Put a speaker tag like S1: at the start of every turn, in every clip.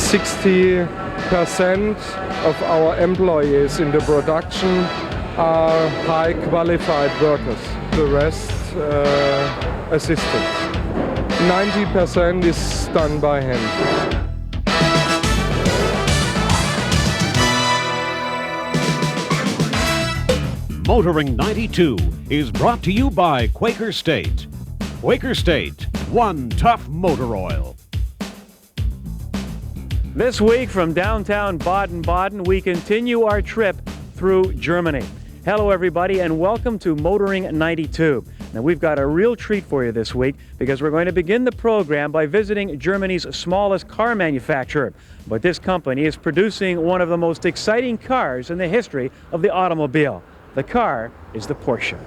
S1: 60% of our employees in the production are high qualified workers. The rest assistants. 90% is done by hand.
S2: Motoring 92 is brought to you by Quaker State. Quaker State, one tough motor oil.
S3: This week from downtown Baden-Baden, we continue our trip through Germany. Hello everybody and welcome to Motoring 92. Now we've got a real treat for you this week because we're going to begin the program by visiting Germany's smallest car manufacturer. But this company is producing one of the most exciting cars in the history of the automobile. The car is the Porsche.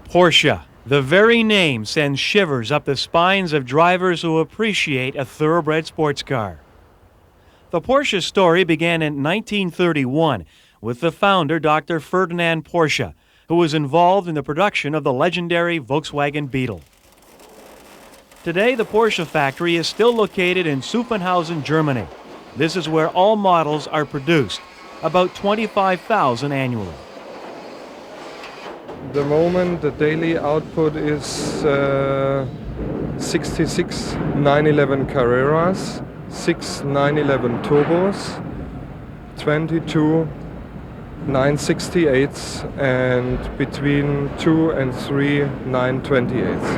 S3: Porsche. The very name sends shivers up the spines of drivers who appreciate a thoroughbred sports car. The Porsche story began in 1931 with the founder, Dr. Ferdinand Porsche, who was involved in the production of the legendary Volkswagen Beetle. Today, the Porsche factory is still located in Zuffenhausen, Germany. This is where all models are produced, about 25,000 annually.
S1: The moment the daily output is 66 911 Carreras, 6 911 Turbos, 22 968s and between 2 and 3 928s.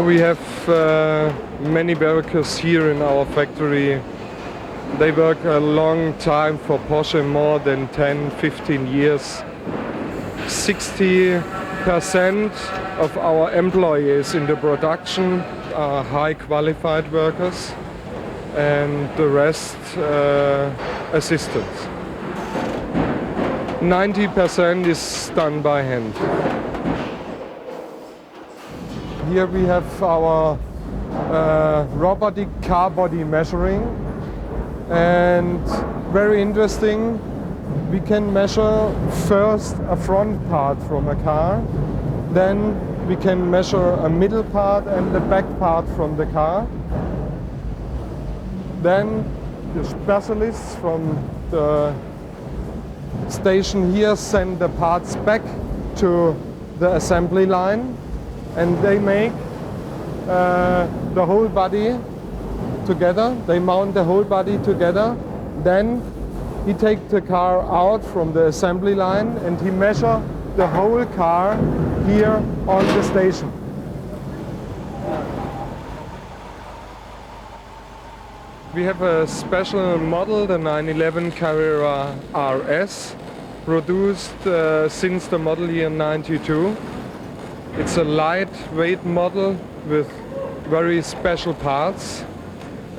S1: We have many workers here in our factory. They work a long time for Porsche, more than 10-15 years. 60% of our employees in the production are high qualified workers and the rest assistants. 90% is done by hand. Here we have our robotic car body measuring, and very interesting, we can measure first a front part from a car, then we can measure a middle part and the back part from the car. Then the specialists from the station here send the parts back to the assembly line, and they make the whole body together. They mount the whole body together. Then he takes the car out from the assembly line and he measures the whole car here on the station. We have a special model, the 911 Carrera RS, produced since the model year 92. It's a lightweight model with very special parts,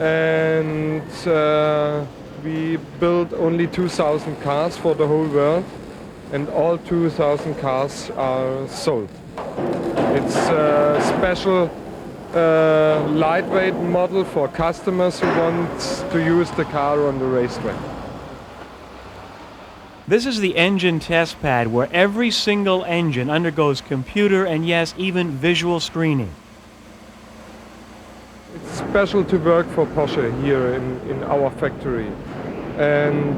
S1: and we built only 2,000 cars for the whole world, and all 2,000 cars are sold. It's a special lightweight model for customers who want to use the car on the racetrack.
S3: This is the engine test pad where every single engine undergoes computer and yes, even visual screening.
S1: It's special to work for Porsche here in our factory. And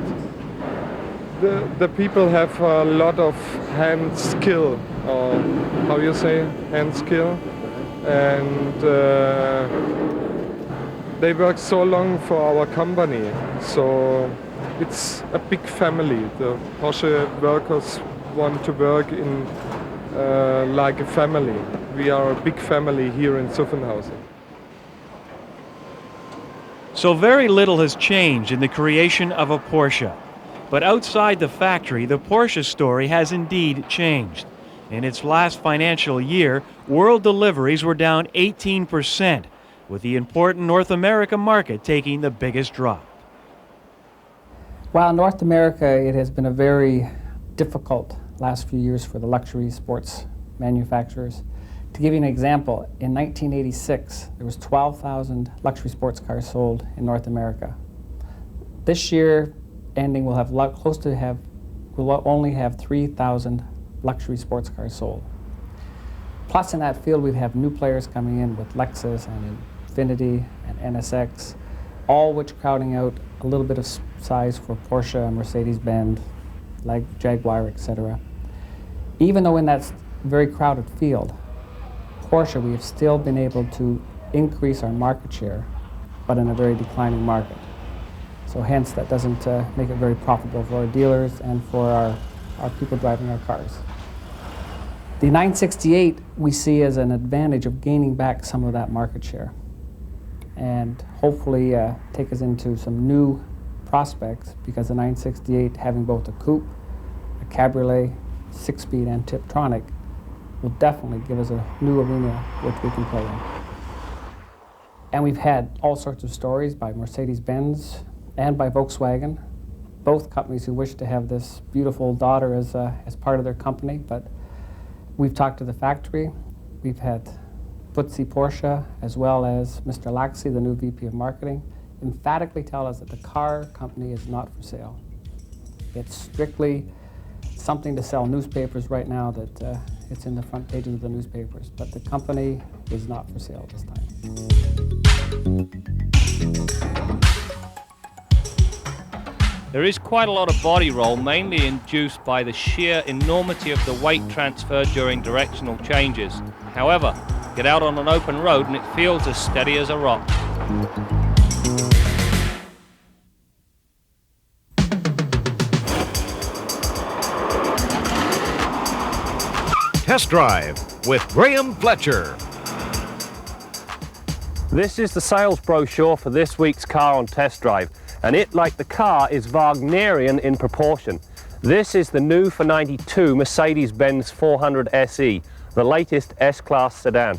S1: the people have a lot of hand skill, or how you say, hand skill. And they work so long for our company, so it's a big family. The Porsche workers want to work in like a family. We are a big family here in Zuffenhausen.
S3: So very little has changed in the creation of a Porsche. But outside the factory, the Porsche story has indeed changed. In its last financial year, world deliveries were down 18%, with the important North America market taking the biggest drop.
S4: Well, in North America, it has been a very difficult last few years for the luxury sports manufacturers. To give you an example, in 1986, there was 12,000 luxury sports cars sold in North America. This year, ending, we'll only have 3,000 luxury sports cars sold. Plus, in that field, we have new players coming in with Lexus and Infiniti and NSX, all which crowding out a little bit of size for Porsche and Mercedes-Benz, like Jaguar, etc. Even though in that very crowded field, Porsche, we have still been able to increase our market share, but in a very declining market. So hence, that doesn't make it very profitable for our dealers and for our people driving our cars. The 968 we see as an advantage of gaining back some of that market share and hopefully take us into some new prospects, because the 968, having both a coupe, a cabriolet, 6-speed and Tiptronic, will definitely give us a new arena which we can play in. And we've had all sorts of stories by Mercedes-Benz and by Volkswagen, both companies who wish to have this beautiful daughter as part of their company, but we've talked to the factory. We've had FTSE Porsche, as well as Mr. Laxey, the new VP of Marketing, emphatically tell us that the car company is not for sale. It's strictly something to sell newspapers right now, that it's in the front pages of the newspapers, but the company is not for sale this time.
S5: There is quite a lot of body roll, mainly induced by the sheer enormity of the weight transfer during directional changes. However, get out on an open road and it feels as steady as a rock.
S2: Test Drive with Graham Fletcher.
S6: This is the sales brochure for this week's car on Test Drive, and it, like the car, is Wagnerian in proportion. This is the new for 92 Mercedes-Benz 400 SE, the latest S-Class sedan.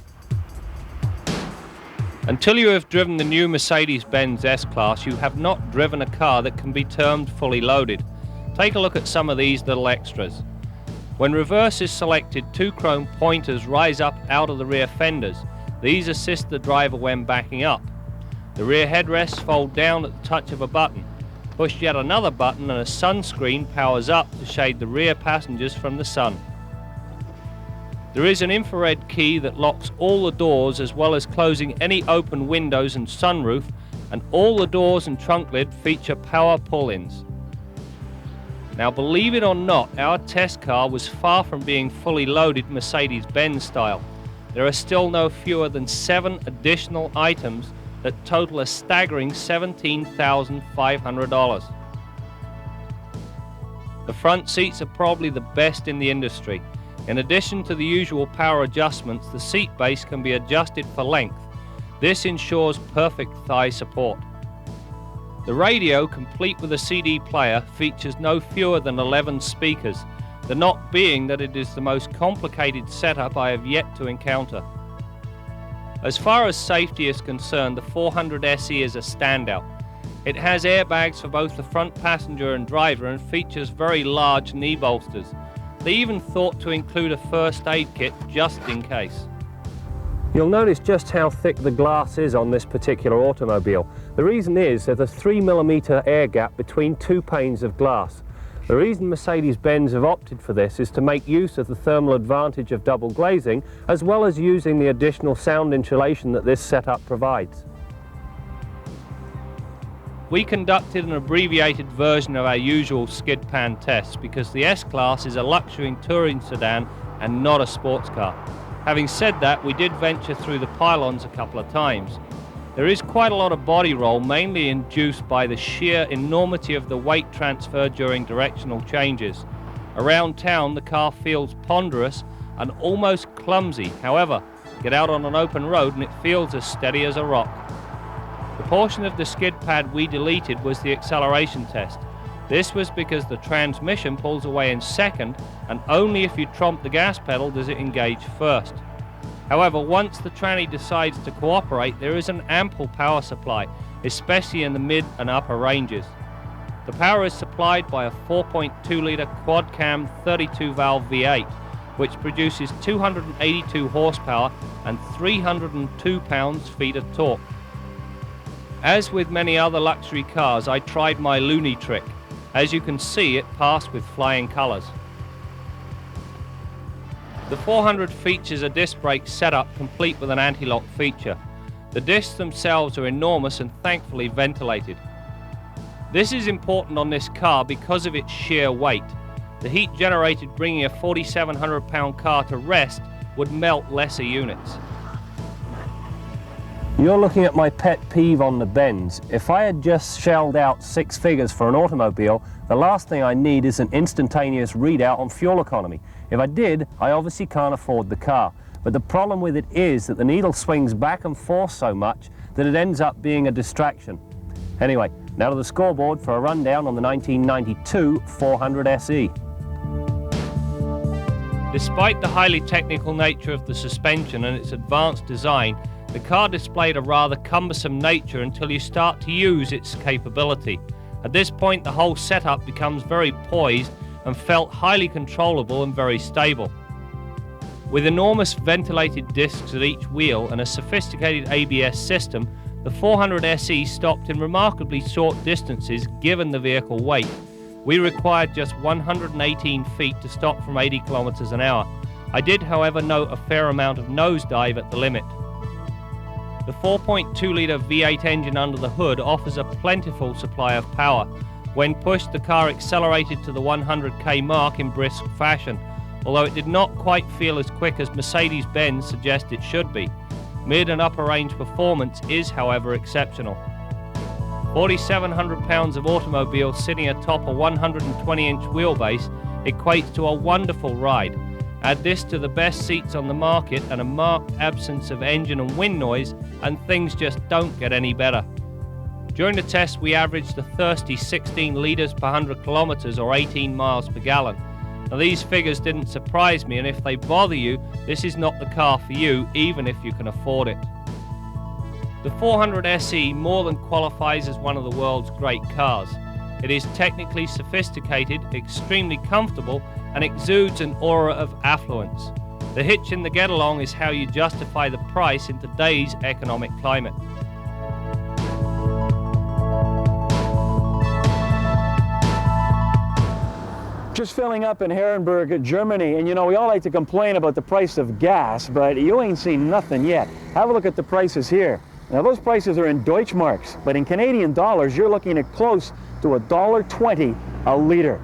S5: Until you have driven the new Mercedes-Benz S-Class, you have not driven a car that can be termed fully loaded. Take a look at some of these little extras. When reverse is selected, two chrome pointers rise up out of the rear fenders. These assist the driver when backing up. The rear headrests fold down at the touch of a button. Push yet another button and a sunscreen powers up to shade the rear passengers from the sun. There is an infrared key that locks all the doors, as well as closing any open windows and sunroof, and all the doors and trunk lid feature power pull-ins. Now, believe it or not, our test car was far from being fully loaded Mercedes-Benz style. There are still no fewer than 7 additional items that total a staggering $17,500. The front seats are probably the best in the industry. In addition to the usual power adjustments, the seat base can be adjusted for length. This ensures perfect thigh support. The radio, complete with a CD player, features no fewer than 11 speakers, the knock being that it is the most complicated setup I have yet to encounter. As far as safety is concerned, the 400 SE is a standout. It has airbags for both the front passenger and driver and features very large knee bolsters. They even thought to include a first aid kit just in case.
S6: You'll notice just how thick the glass is on this particular automobile. The reason is there's a 3mm air gap between two panes of glass. The reason Mercedes-Benz have opted for this is to make use of the thermal advantage of double glazing, as well as using the additional sound insulation that this setup provides.
S5: We conducted an abbreviated version of our usual skid pan tests because the S-Class is a luxury touring sedan and not a sports car. Having said that, we did venture through the pylons a couple of times. There is quite a lot of body roll, mainly induced by the sheer enormity of the weight transfer during directional changes. Around town, the car feels ponderous and almost clumsy. However, get out on an open road and it feels as steady as a rock. The portion of the skid pad we deleted was the acceleration test. This was because the transmission pulls away in second, and only if you tromp the gas pedal does it engage first. However, once the tranny decides to cooperate, there is an ample power supply, especially in the mid and upper ranges. The power is supplied by a 4.2-litre quad-cam 32-valve V8, which produces 282 horsepower and 302 pounds-feet of torque. As with many other luxury cars, I tried my loony trick. As you can see, it passed with flying colours. The 400 features a disc brake setup complete with an anti-lock feature. The discs themselves are enormous and thankfully ventilated. This is important on this car because of its sheer weight. The heat generated bringing a 4,700 pound car to rest would melt lesser units.
S6: You're looking at my pet peeve on the Benz. If I had just shelled out 6 figures for an automobile, the last thing I need is an instantaneous readout on fuel economy. If I did, I obviously can't afford the car. But the problem with it is that the needle swings back and forth so much that it ends up being a distraction. Anyway, now to the scoreboard for a rundown on the 1992 400 SE.
S5: Despite the highly technical nature of the suspension and its advanced design, the car displayed a rather cumbersome nature until you start to use its capability. At this point, the whole setup becomes very poised and felt highly controllable and very stable. With enormous ventilated discs at each wheel and a sophisticated ABS system, the 400 SE stopped in remarkably short distances given the vehicle weight. We required just 118 feet to stop from 80 kilometers an hour. I did, however, note a fair amount of nosedive at the limit. The 4.2-litre V8 engine under the hood offers a plentiful supply of power. When pushed, the car accelerated to the 100k mark in brisk fashion, although it did not quite feel as quick as Mercedes-Benz suggests it should be. Mid and upper range performance is, however, exceptional. 4,700 pounds of automobile sitting atop a 120-inch wheelbase equates to a wonderful ride. Add this to the best seats on the market and a marked absence of engine and wind noise, and things just don't get any better. During the test, we averaged a thirsty 16 litres per 100 kilometres or 18 miles per gallon. Now, these figures didn't surprise me, and if they bother you, this is not the car for you, even if you can afford it. The 400 SE more than qualifies as one of the world's great cars. It is technically sophisticated, extremely comfortable, and exudes an aura of affluence. The hitch in the get-along is how you justify the price in today's economic climate.
S7: Just filling up in Herrenberg, Germany, and you know, we all like to complain about the price of gas, but you ain't seen nothing yet. Have a look at the prices here. Now, those prices are in Deutschmarks, but in Canadian dollars, you're looking at close to $1.20 a litre.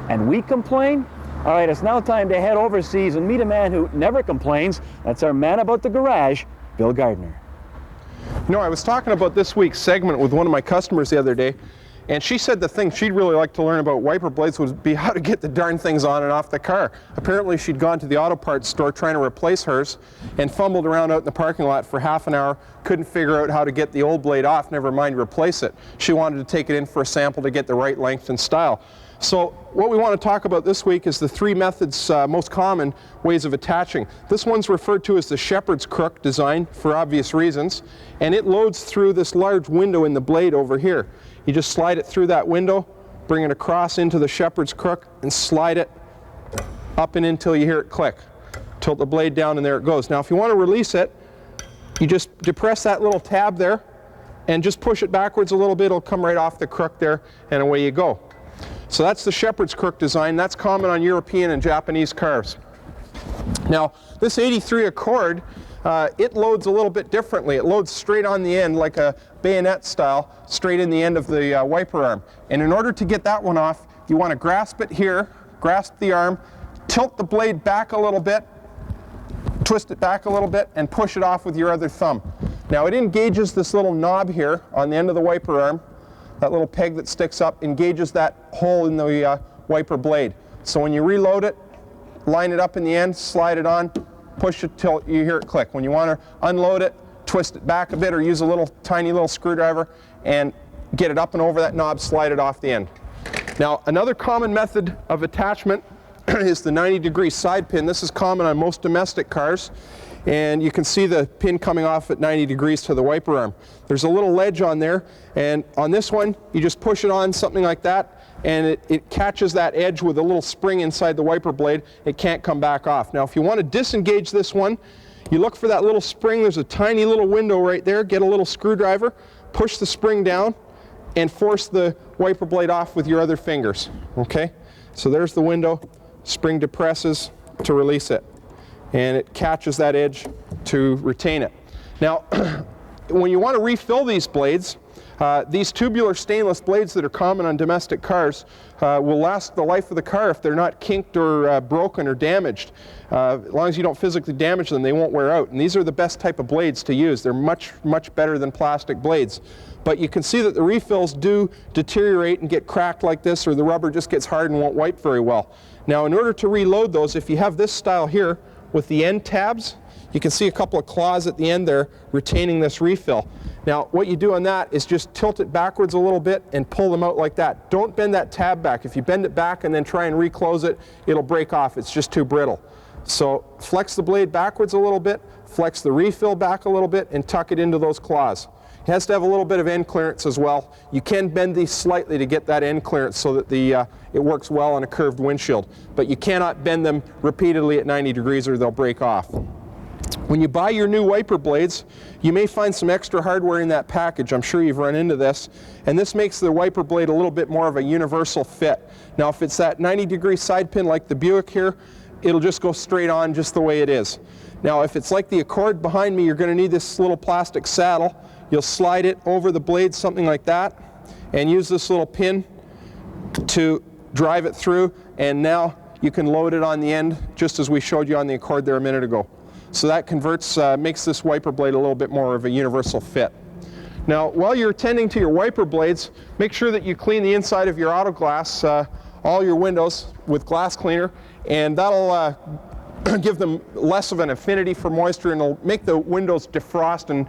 S7: And we complain? All right, it's now time to head overseas and meet a man who never complains. That's our man about the garage, Bill Gardner.
S8: You know, I was talking about this week's segment with one of my customers the other day, and she said the thing she'd really like to learn about wiper blades would be how to get the darn things on and off the car. Apparently she'd gone to the auto parts store trying to replace hers and fumbled around out in the parking lot for half an hour, couldn't figure out how to get the old blade off, never mind replace it. She wanted to take it in for a sample to get the right length and style. So what we want to talk about this week is the 3 methods, most common ways of attaching. This one's referred to as the shepherd's crook design for obvious reasons, and it loads through this large window in the blade over here. You just slide it through that window, bring it across into the shepherd's crook, and slide it up and in until you hear it click. Tilt the blade down and there it goes. Now if you want to release it, you just depress that little tab there and just push it backwards a little bit. It'll come right off the crook there and away you go. So that's the shepherd's crook design. That's common on European and Japanese cars. Now this 83 Accord, it loads a little bit differently. It loads straight on the end like a bayonet style, straight in the end of the wiper arm. And in order to get that one off, you want to grasp it here, grasp the arm, tilt the blade back a little bit, twist it back a little bit, and push it off with your other thumb. Now it engages this little knob here on the end of the wiper arm. That little peg that sticks up engages that hole in the wiper blade. So when you reload it, line it up in the end, slide it on, push it till you hear it click. When you want to unload it, twist it back a bit or use a little tiny little screwdriver and get it up and over that knob, slide it off the end. Now another common method of attachment is the 90-degree side pin. This is common on most domestic cars, and you can see the pin coming off at 90 degrees to the wiper arm. There's a little ledge on there, and on this one you just push it on something like that, and it catches that edge with a little spring inside the wiper blade. It can't come back off. Now if you want to disengage this one, you look for that little spring. There's a tiny little window right there. Get a little screwdriver, push the spring down, and force the wiper blade off with your other fingers. Okay? So there's the window. Spring depresses to release it, and it catches that edge to retain it. Now when you want to refill these blades, these tubular stainless blades that are common on domestic cars will last the life of the car if they're not kinked or broken or damaged. As long as you don't physically damage them, they won't wear out. And these are the best type of blades to use. They're much, much better than plastic blades. But you can see that the refills do deteriorate and get cracked like this, or the rubber just gets hard and won't wipe very well. Now, in order to reload those, if you have this style here with the end tabs, you can see a couple of claws at the end there retaining this refill. Now, what you do on that is just tilt it backwards a little bit and pull them out like that. Don't bend that tab back. If you bend it back and then try and reclose it, it'll break off. It's just too brittle. So flex the blade backwards a little bit, flex the refill back a little bit, and tuck it into those claws. It has to have a little bit of end clearance as well. You can bend these slightly to get that end clearance so that it works well on a curved windshield. But you cannot bend them repeatedly at 90 degrees or they'll break off. When you buy your new wiper blades, you may find some extra hardware in that package. I'm sure you've run into this. And this makes the wiper blade a little bit more of a universal fit. Now, if it's that 90-degree side pin like the Buick here, it'll just go straight on just the way it is. Now, if it's like the Accord behind me, you're going to need this little plastic saddle. You'll slide it over the blade, something like that, and use this little pin to drive it through. And now you can load it on the end, just as we showed you on the Accord there a minute ago. So that converts, makes this wiper blade a little bit more of a universal fit. Now, while you're tending to your wiper blades, make sure that you clean the inside of your auto glass, all your windows, with glass cleaner, and that'll give them less of an affinity for moisture, and it'll make the windows defrost and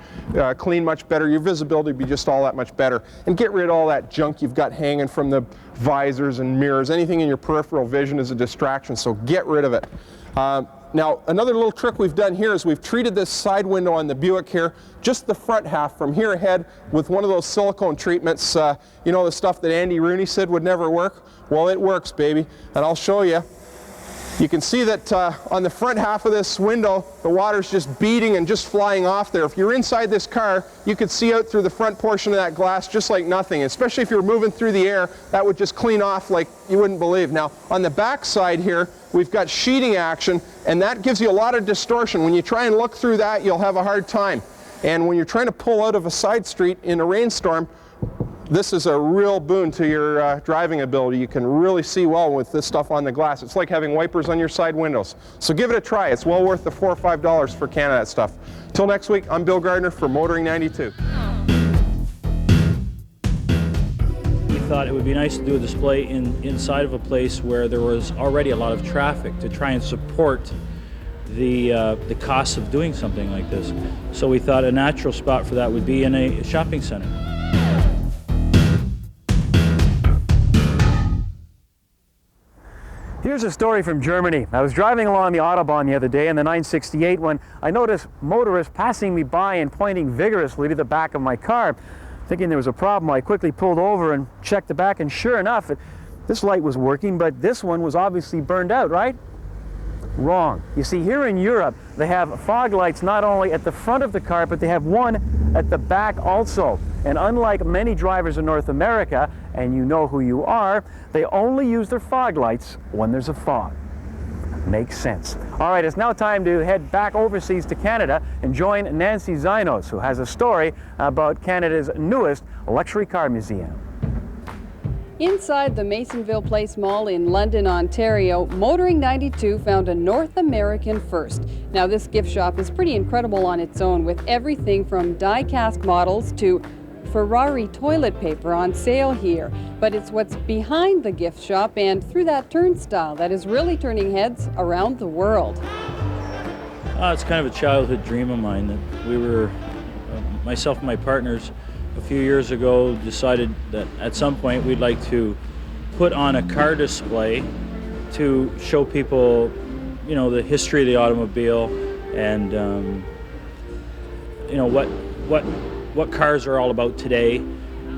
S8: clean much better. Your visibility will be just all that much better. And get rid of all that junk you've got hanging from the visors and mirrors. Anything in your peripheral vision is a distraction, so get rid of it. Now, another little trick we've done here is we've treated this side window on the Buick here, just the front half from here ahead, with one of those silicone treatments, you know, the stuff that Andy Rooney said would never work. Well, it works, baby, and I'll show you. You can see that on the front half of this window, the water's just beating and just flying off there. If you're inside this car, you could see out through the front portion of that glass just like nothing. Especially if you're moving through the air, that would just clean off like you wouldn't believe. Now, on the back side here, we've got sheeting action, and that gives you a lot of distortion. When you try and look through that, you'll have a hard time. And when you're trying to pull out of a side street in a rainstorm, this is a real boon to your driving ability. You can really see well with this stuff on the glass. It's like having wipers on your side windows. So give it a try. It's well worth the $4 or $5 for a can of that stuff. Till next week, I'm Bill Gardner for Motoring 92.
S9: We thought it would be nice to do a display inside of a place where there was already a lot of traffic to try and support the costs of doing something like this. So we thought a natural spot for that would be in a shopping center.
S7: Here's a story from Germany. I was driving along the Autobahn the other day in the 968 when I noticed motorists passing me by and pointing vigorously to the back of my car. Thinking there was a problem, I quickly pulled over and checked the back, and sure enough, this light was working, but this one was obviously burned out, right? Wrong. You see, here in Europe, they have fog lights not only at the front of the car, but they have one at the back also. And unlike many drivers in North America, and you know who you are, they only use their fog lights when there's a fog. Makes sense. All right, it's now time to head back overseas to Canada and join Nancy Zinos, who has a story about Canada's newest luxury car museum.
S10: Inside the Masonville Place Mall in London, Ontario, Motoring 92 found a North American first. Now, this gift shop is pretty incredible on its own, with everything from die-cast models to Ferrari toilet paper on sale here. But it's what's behind the gift shop and through that turnstile that is really turning heads around the world.
S9: It's kind of a childhood dream of mine that we were, myself and my partners, a few years ago decided that at some point we'd like to put on a car display to show people, you know, the history of the automobile and you know what cars are all about today.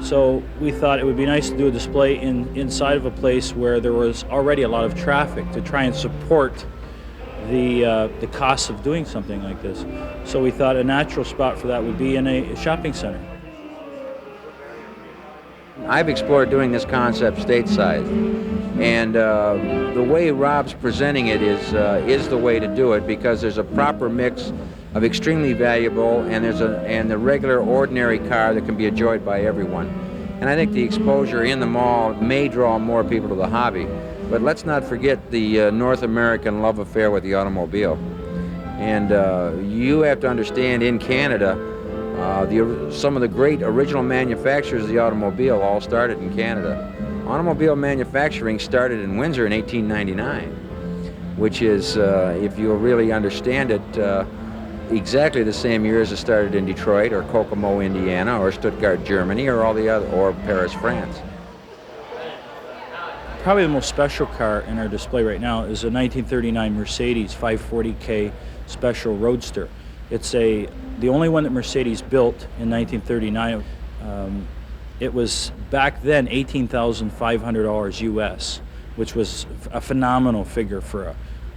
S9: So we thought it would be nice to do a display inside of a place where there was already a lot of traffic to try and support the costs of doing something like this. So we thought a natural spot for that would be in a shopping center.
S11: I've explored doing this concept stateside, and the way Rob's presenting it is the way to do it, because there's a proper mix of extremely valuable, and the regular ordinary car that can be enjoyed by everyone. And I think the exposure in the mall may draw more people to the hobby. But let's not forget the North American love affair with the automobile. And you have to understand, in Canada, some of the great original manufacturers of the automobile all started in Canada. Automobile manufacturing started in Windsor in 1899, which is, if you really understand it, exactly the same year as it started in Detroit or Kokomo, Indiana, or Stuttgart, Germany, or or Paris, France.
S9: Probably the most special car in our display right now is a 1939 Mercedes 540K Special Roadster. It's the only one that Mercedes built in 1939. It was back then $18,500 US, which was a phenomenal figure for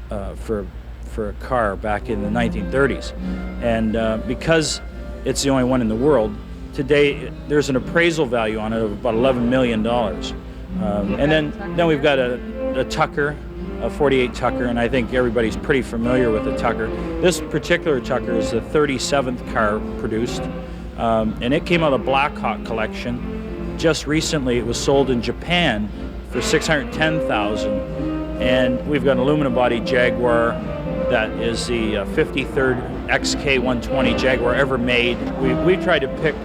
S9: a car back in the 1930s. And because it's the only one in the world, today there's an appraisal value on it of about $11 million. And then we've got a Tucker, a 48 Tucker, and I think everybody's pretty familiar with the Tucker. This particular Tucker is the 37th car produced, and it came out of the Blackhawk collection. Just recently it was sold in Japan for $610,000, and we've got an aluminum body Jaguar that is the 53rd XK120 Jaguar ever made. We tried to pick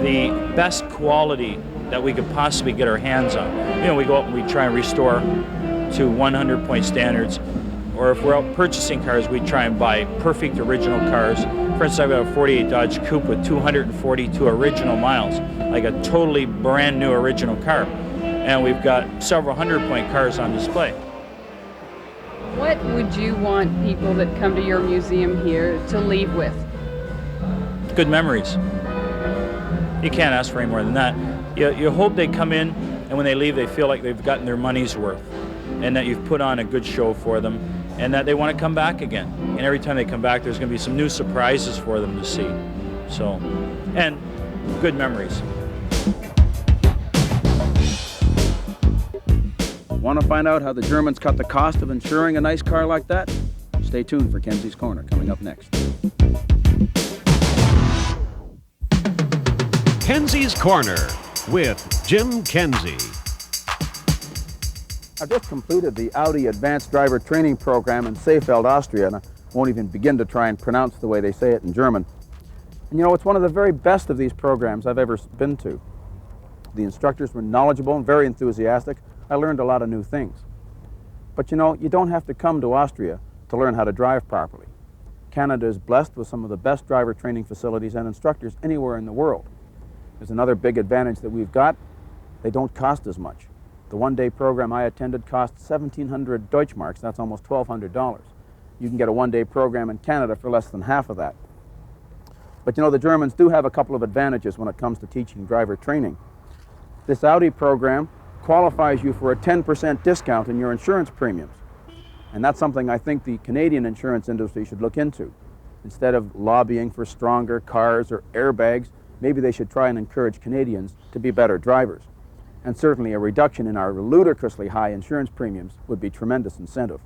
S9: the best quality that we could possibly get our hands on. You know, we go out and we try and restore to 100-point standards, or if we're out purchasing cars, we try and buy perfect original cars. For instance, I've got a 48 Dodge Coupe with 242 original miles, like a totally brand new original car. And we've got several 100-point cars on display.
S10: What would you want people that come to your museum here to leave with?
S9: Good memories. You can't ask for any more than that. You hope they come in, and when they leave, they feel like they've gotten their money's worth, and that you've put on a good show for them, and that they want to come back again. And every time they come back, there's going to be some new surprises for them to see. So, and good memories.
S12: Want to find out how the Germans cut the cost of insuring a nice car like that? Stay tuned for Kenzie's Corner, coming up next.
S2: Kenzie's Corner with Jim Kenzie.
S12: I've just completed the Audi Advanced Driver Training Program in Seefeld, Austria, and I won't even begin to try and pronounce the way they say it in German. And you know, it's one of the very best of these programs I've ever been to. The instructors were knowledgeable and very enthusiastic. I learned a lot of new things. But you know, you don't have to come to Austria to learn how to drive properly. Canada is blessed with some of the best driver training facilities and instructors anywhere in the world. There's another big advantage that we've got. They don't cost as much. The one-day program I attended cost 1,700 Deutschmarks. That's almost $1,200. You can get a one-day program in Canada for less than half of that. But you know, the Germans do have a couple of advantages when it comes to teaching driver training. This Audi program qualifies you for a 10% discount in your insurance premiums. And that's something I think the Canadian insurance industry should look into. Instead of lobbying for stronger cars or airbags, maybe they should try and encourage Canadians to be better drivers. And certainly a reduction in our ludicrously high insurance premiums would be tremendous incentive.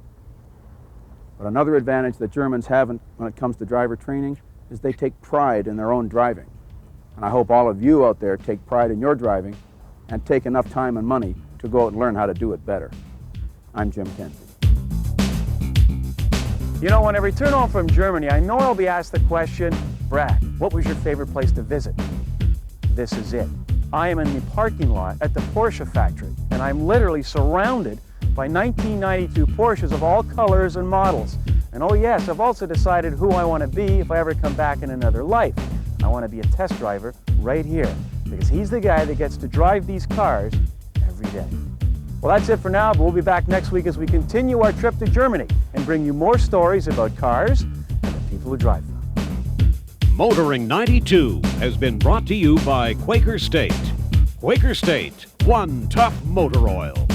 S12: But another advantage that Germans have when it comes to driver training is they take pride in their own driving. And I hope all of you out there take pride in your driving and take enough time and money to go out and learn how to do it better. I'm Jim Kenzie.
S7: You know, when I return home from Germany, I know I'll be asked the question, Brad, what was your favorite place to visit? This is it. I am in the parking lot at the Porsche factory, and I'm literally surrounded by 1992 Porsches of all colors and models. And oh yes, I've also decided who I want to be if I ever come back in another life. I want to be a test driver right here, because he's the guy that gets to drive these cars every day. Well, that's it for now, but we'll be back next week as we continue our trip to Germany and bring you more stories about cars and the people who drive them.
S2: Motoring 92 has been brought to you by Quaker State. Quaker State, one tough motor oil.